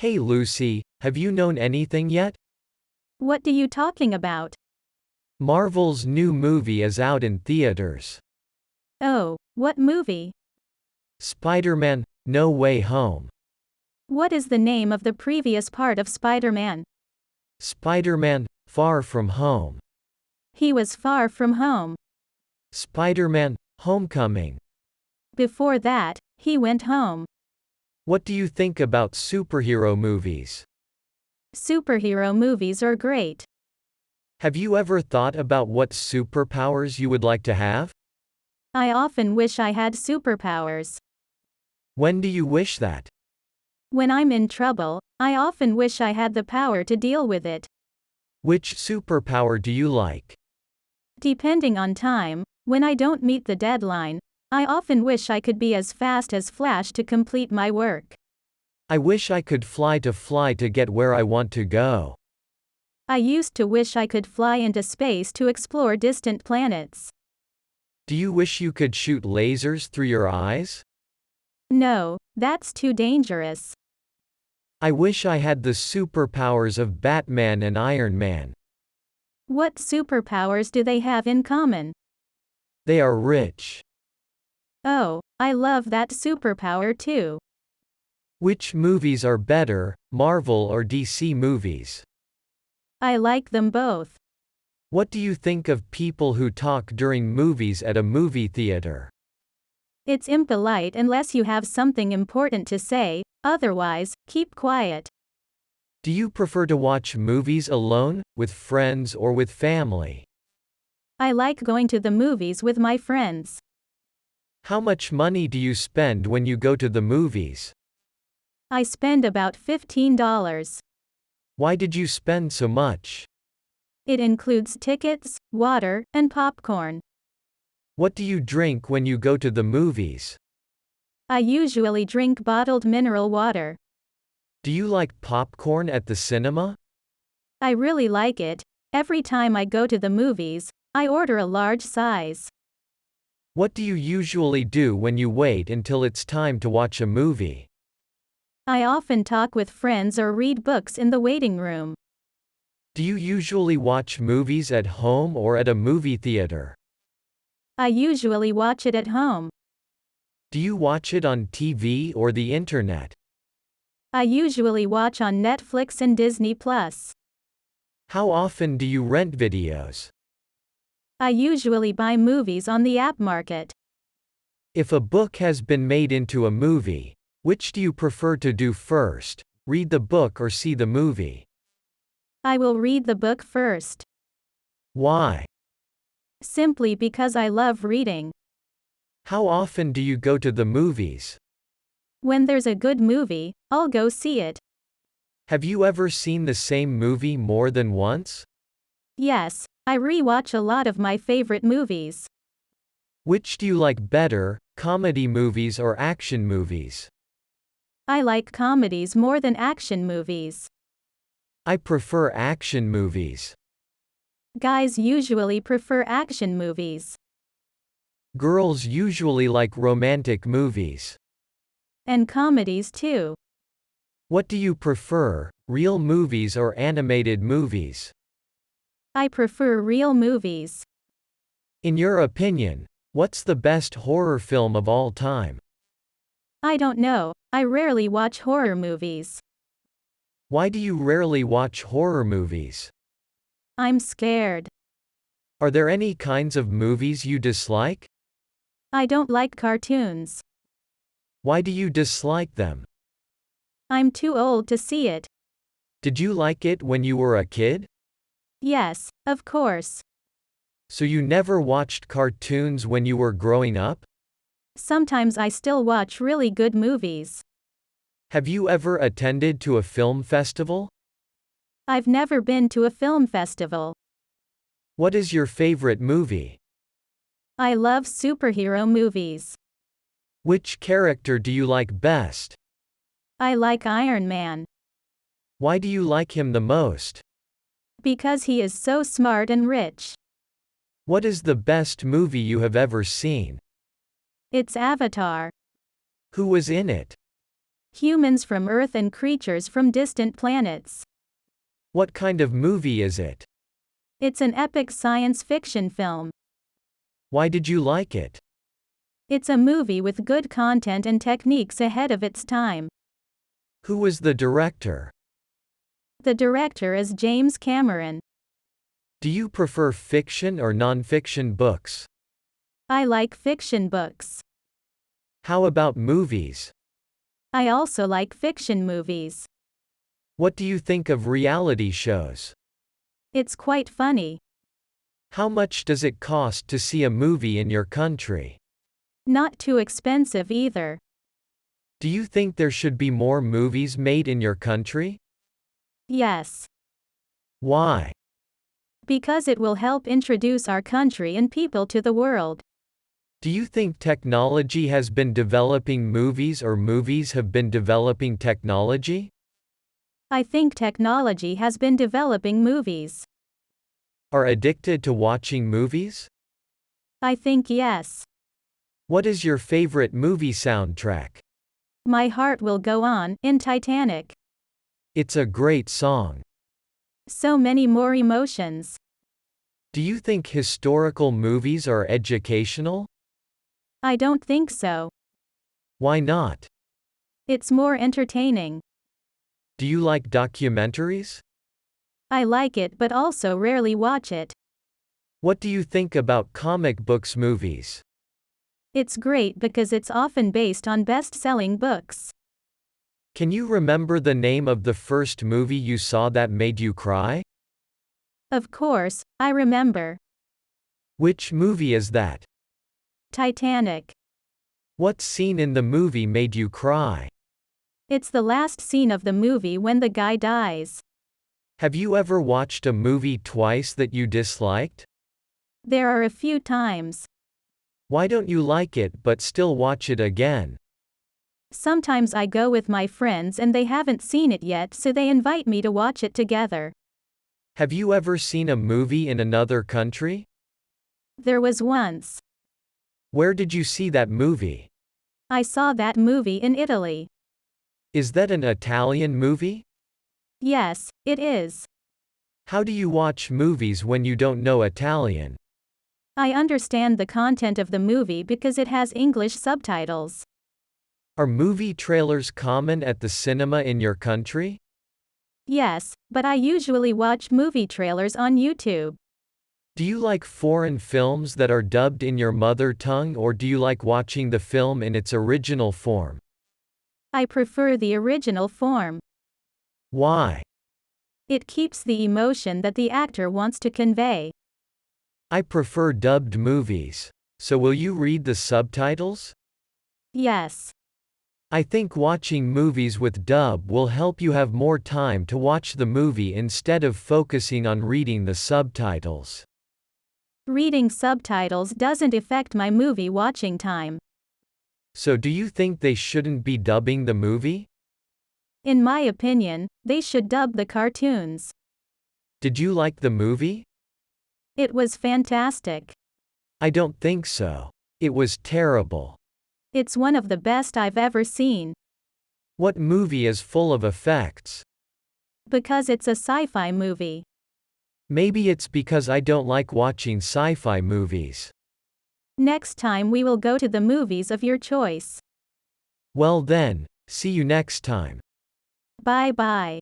Hey Lucy, have you known anything yet? What are you talking about? Marvel's new movie is out in theaters. Oh, what movie? Spider-Man: No Way Home. What is the name of the previous part of Spider-Man? Spider-Man: Far From Home. He was far from home. Spider-Man: Homecoming. Before that, he went home. What do you think about superhero movies? Superhero movies are great. Have you ever thought about what superpowers you would like to have? I often wish I had superpowers. When do you wish that? When I'm in trouble, I often wish I had the power to deal with it. Which superpower do you like? Depending on time, when I don't meet the deadline, I often wish I could be as fast as Flash to complete my work. I wish I could fly to get where I want to go. I used to wish I could fly into space to explore distant planets. Do you wish you could shoot lasers through your eyes? No, that's too dangerous. I wish I had the superpowers of Batman and Iron Man. What superpowers do they have in common? They are rich. Oh, I love that superpower too. Which movies are better, Marvel or DC movies? I like them both. What do you think of people who talk during movies at a movie theater? It's impolite unless you have something important to say, otherwise, keep quiet. Do you prefer to watch movies alone, with friends or with family? I like going to the movies with my friends. How much money do you spend when you go to the movies? I spend about $15. Why did you spend so much? It includes tickets, water, and popcorn. What do you drink when you go to the movies? I usually drink bottled mineral water. Do you like popcorn at the cinema? I really like it. Every time I go to the movies, I order a large size. What do you usually do when you wait until it's time to watch a movie? I often talk with friends or read books in the waiting room. Do you usually watch movies at home or at a movie theater? I usually watch it at home. Do you watch it on TV or the internet? I usually watch on Netflix and Disney Plus. How often do you rent videos? I usually buy movies on the app market. If a book has been made into a movie, which do you prefer to do first, read the book or see the movie? I will read the book first. Why? Simply because I love reading. How often do you go to the movies? When there's a good movie, I'll go see it. Have you ever seen the same movie more than once? Yes, I re-watch a lot of my favorite movies. Which do you like better, comedy movies or action movies? I like comedies more than action movies. I prefer action movies. Guys usually prefer action movies. Girls usually like romantic movies. And comedies too. What do you prefer, real movies or animated movies? I prefer real movies. In your opinion, what's the best horror film of all time? I don't know, I rarely watch horror movies. Why do you rarely watch horror movies? I'm scared. Are there any kinds of movies you dislike? I don't like cartoons. Why do you dislike them? I'm too old to see it. Did you like it when you were a kid? Yes, of course. So you never watched cartoons when you were growing up? Sometimes I still watch really good movies. Have you ever attended to a film festival? I've never been to a film festival. What is your favorite movie? I love superhero movies. Which character do you like best? I like Iron Man. Why do you like him the most? Because he is so smart and rich. What is the best movie you have ever seen? It's Avatar. Who was in it? Humans from Earth and creatures from distant planets. What kind of movie is it? It's an epic science fiction film. Why did you like it? It's a movie with good content and techniques ahead of its time. Who was the director? The director is James Cameron. Do you prefer fiction or non-fiction books? I like fiction books. How about movies? I also like fiction movies. What do you think of reality shows? It's quite funny. How much does it cost to see a movie in your country? Not too expensive either. Do you think there should be more movies made in your country? Yes. Why? Because it will help introduce our country and people to the world. Do you think technology has been developing movies or movies have been developing technology? I think technology has been developing movies. Are addicted to watching movies? I think yes. What is your favorite movie soundtrack? My Heart Will Go On, in Titanic. It's a great song. So many more emotions. Do you think historical movies are educational? I don't think so. Why not? It's more entertaining. Do you like documentaries? I like it but also rarely watch it. What do you think about comic books movies? It's great because it's often based on best-selling books. Can you remember the name of the first movie you saw that made you cry? Of course, I remember. Which movie is that? Titanic. What scene in the movie made you cry? It's the last scene of the movie when the guy dies. Have you ever watched a movie twice that you disliked? There are a few times. Why don't you like it but still watch it again? Sometimes I go with my friends and they haven't seen it yet, so they invite me to watch it together. Have you ever seen a movie in another country? There was once. Where did you see that movie? I saw that movie in Italy. Is that an Italian movie? Yes, it is. How do you watch movies when you don't know Italian? I understand the content of the movie because it has English subtitles. Are movie trailers common at the cinema in your country? Yes, but I usually watch movie trailers on YouTube. Do you like foreign films that are dubbed in your mother tongue or do you like watching the film in its original form? I prefer the original form. Why? It keeps the emotion that the actor wants to convey. I prefer dubbed movies. So will you read the subtitles? Yes. I think watching movies with dub will help you have more time to watch the movie instead of focusing on reading the subtitles. Reading subtitles doesn't affect my movie watching time. So do you think they shouldn't be dubbing the movie? In my opinion, they should dub the cartoons. Did you like the movie? It was fantastic. I don't think so. It was terrible. It's one of the best I've ever seen. What movie is full of effects? Because it's a sci-fi movie. Maybe it's because I don't like watching sci-fi movies. Next time we will go to the movies of your choice. Well then, see you next time. Bye bye.